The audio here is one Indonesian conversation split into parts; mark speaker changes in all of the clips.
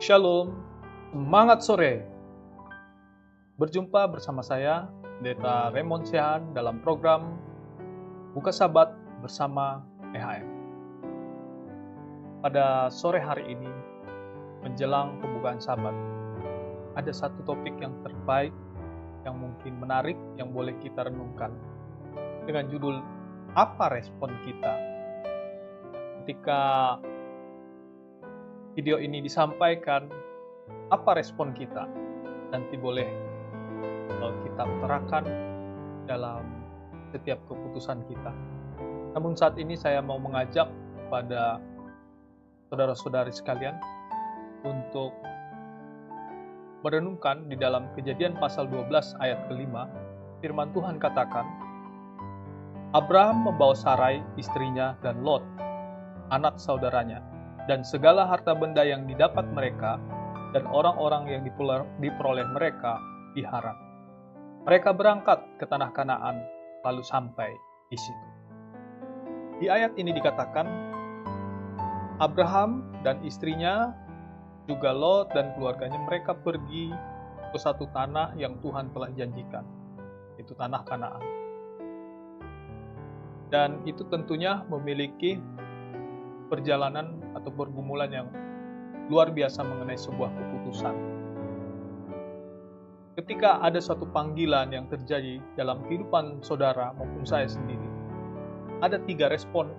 Speaker 1: Shalom, semangat sore. Berjumpa bersama saya, Pendeta Raymond Sehan dalam program Buka Sabat bersama EHM. Pada sore hari ini, menjelang pembukaan Sabat, ada satu topik yang terbaik, yang mungkin menarik, yang boleh kita renungkan. Dengan judul, apa respon kita? Ketika video ini disampaikan, apa respon kita? Nanti boleh kita utarakan dalam setiap keputusan kita. Namun saat ini saya mau mengajak kepada saudara-saudari sekalian untuk merenungkan di dalam Kejadian pasal 12 ayat ke-5, firman Tuhan katakan, Abraham membawa Sarai istrinya dan Lot, anak saudaranya, dan segala harta benda yang didapat mereka dan orang-orang yang diperoleh mereka di Haran. Mereka berangkat ke tanah Kanaan, lalu sampai di situ. Di ayat ini dikatakan, Abraham dan istrinya, juga Lot dan keluarganya, mereka pergi ke satu tanah yang Tuhan telah janjikan, yaitu tanah Kanaan. Dan itu tentunya memiliki perjalanan atau pergumulan yang luar biasa mengenai sebuah keputusan. Ketika ada suatu panggilan yang terjadi dalam kehidupan saudara maupun saya sendiri, ada 3 respon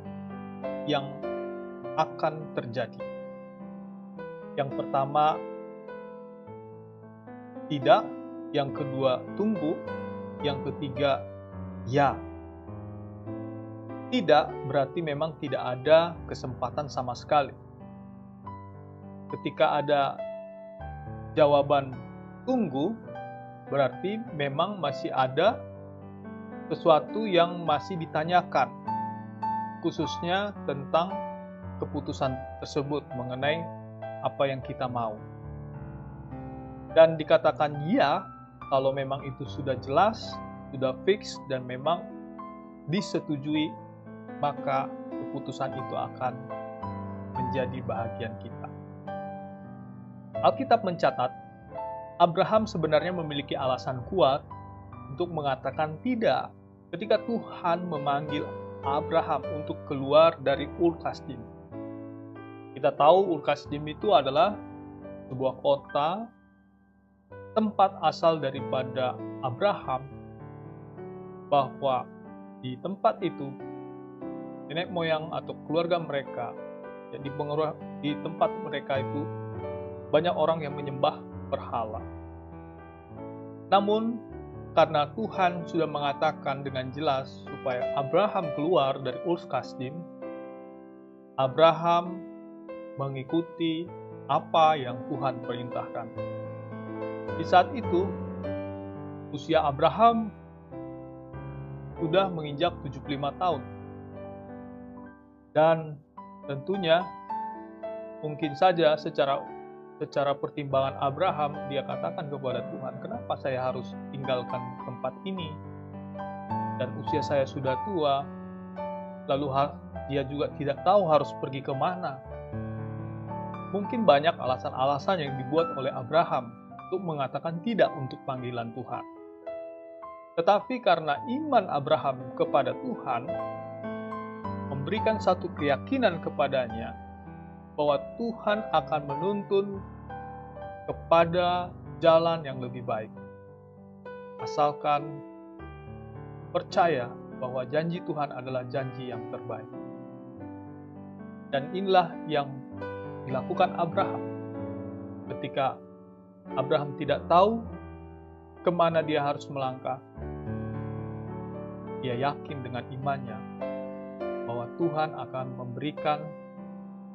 Speaker 1: yang akan terjadi. Yang pertama, tidak. Yang kedua, tunggu. Yang ketiga, ya. Tidak berarti memang tidak ada kesempatan sama sekali. Ketika ada jawaban tunggu, berarti memang masih ada sesuatu yang masih ditanyakan, khususnya tentang keputusan tersebut mengenai apa yang kita mau. Dan dikatakan ya, kalau memang itu sudah jelas, sudah fix, dan memang disetujui, maka keputusan itu akan menjadi bahagian kita. Alkitab mencatat, Abraham sebenarnya memiliki alasan kuat untuk mengatakan tidak ketika Tuhan memanggil Abraham untuk keluar dari Ur Kasdim. Kita tahu Ur Kasdim itu adalah sebuah kota, tempat asal daripada Abraham, bahwa di tempat itu nenek moyang atau keluarga mereka, di tempat mereka itu banyak orang yang menyembah berhala. Namun karena Tuhan sudah mengatakan dengan jelas supaya Abraham keluar dari Ur Kasdim, Abraham mengikuti apa yang Tuhan perintahkan. Di saat itu usia Abraham sudah menginjak 75 tahun. Dan tentunya mungkin saja secara pertimbangan Abraham, dia katakan kepada Tuhan, kenapa saya harus tinggalkan tempat ini? Dan usia saya sudah tua, lalu dia juga tidak tahu harus pergi kemana. Mungkin banyak alasan-alasan yang dibuat oleh Abraham untuk mengatakan tidak untuk panggilan Tuhan. Tetapi karena iman Abraham kepada Tuhan, memberikan satu keyakinan kepadanya, bahwa Tuhan akan menuntun kepada jalan yang lebih baik. Asalkan percaya bahwa janji Tuhan adalah janji yang terbaik. Dan inilah yang dilakukan Abraham. Ketika Abraham tidak tahu kemana dia harus melangkah, dia yakin dengan imannya bahwa Tuhan akan memberikan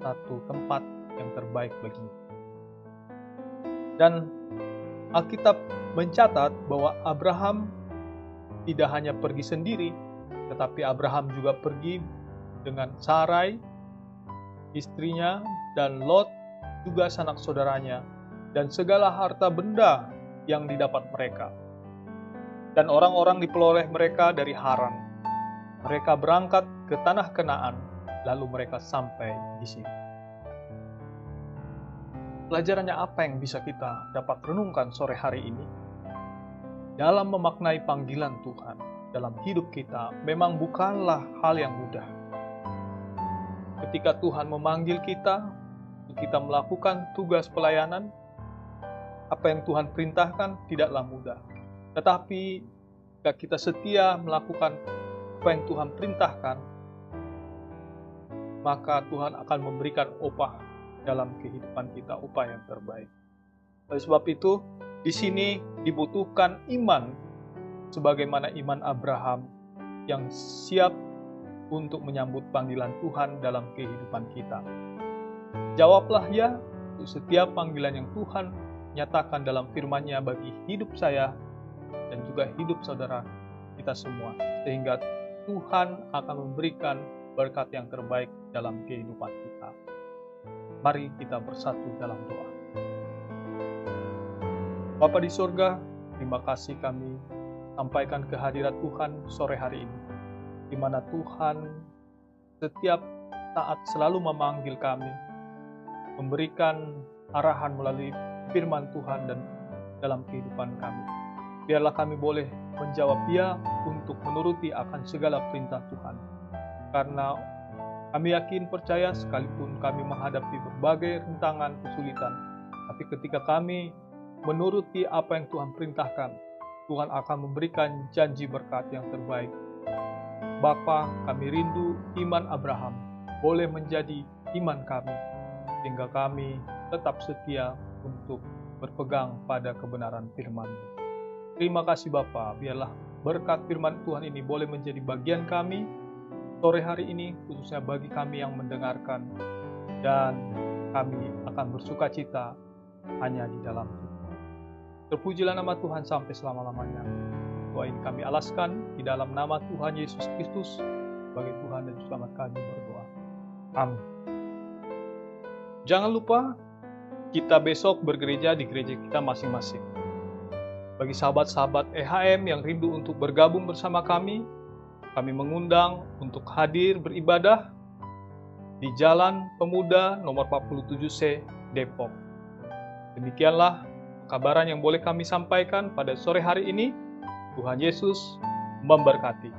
Speaker 1: satu tempat yang terbaik baginya. Dan Alkitab mencatat bahwa Abraham tidak hanya pergi sendiri, tetapi Abraham juga pergi dengan Sarai, istrinya, dan Lot, juga sanak saudaranya, dan segala harta benda yang didapat mereka. Dan orang-orang diperoleh mereka dari Haran. Mereka berangkat ke tanah Kanaan, lalu mereka sampai di sini. Pelajarannya apa yang bisa kita dapat renungkan sore hari ini? Dalam memaknai panggilan Tuhan dalam hidup kita memang bukanlah hal yang mudah. Ketika Tuhan memanggil kita melakukan tugas pelayanan, apa yang Tuhan perintahkan tidaklah mudah. Tetapi jika kita setia melakukan apa yang Tuhan perintahkan, maka Tuhan akan memberikan upah dalam kehidupan kita, upah yang terbaik. Oleh sebab itu, di sini dibutuhkan iman sebagaimana iman Abraham yang siap untuk menyambut panggilan Tuhan dalam kehidupan kita. Jawablah ya untuk setiap panggilan yang Tuhan nyatakan dalam firman-Nya bagi hidup saya dan juga hidup saudara kita semua, sehingga Tuhan akan memberikan berkat yang terbaik dalam kehidupan kita. Mari kita bersatu dalam doa. Bapa di surga, terima kasih kami sampaikan kehadirat Tuhan sore hari ini, di mana Tuhan setiap saat selalu memanggil kami, memberikan arahan melalui firman Tuhan dan dalam kehidupan kami. Biarlah kami boleh menjawab ya untuk menuruti akan segala perintah Tuhan. Karena kami yakin percaya sekalipun kami menghadapi berbagai rintangan, kesulitan, tapi ketika kami menuruti apa yang Tuhan perintahkan, Tuhan akan memberikan janji berkat yang terbaik. Bapa, kami rindu iman Abraham boleh menjadi iman kami, sehingga kami tetap setia untuk berpegang pada kebenaran firman-Mu. Terima kasih Bapa, biarlah berkat firman Tuhan ini boleh menjadi bagian kami sore hari ini, khususnya bagi kami yang mendengarkan, dan kami akan bersuka cita hanya di dalam Tuhan. Terpujilah nama Tuhan sampai selama-lamanya. Doa ini kami alaskan di dalam nama Tuhan Yesus Kristus, sebagai Tuhan dan Selamat kami berdoa. Amin. Jangan lupa, kita besok bergereja di gereja kita masing-masing. Bagi sahabat-sahabat EHM yang rindu untuk bergabung bersama kami mengundang untuk hadir beribadah di Jalan Pemuda nomor 47C, Depok. Demikianlah kabaran yang boleh kami sampaikan pada sore hari ini. Tuhan Yesus memberkati.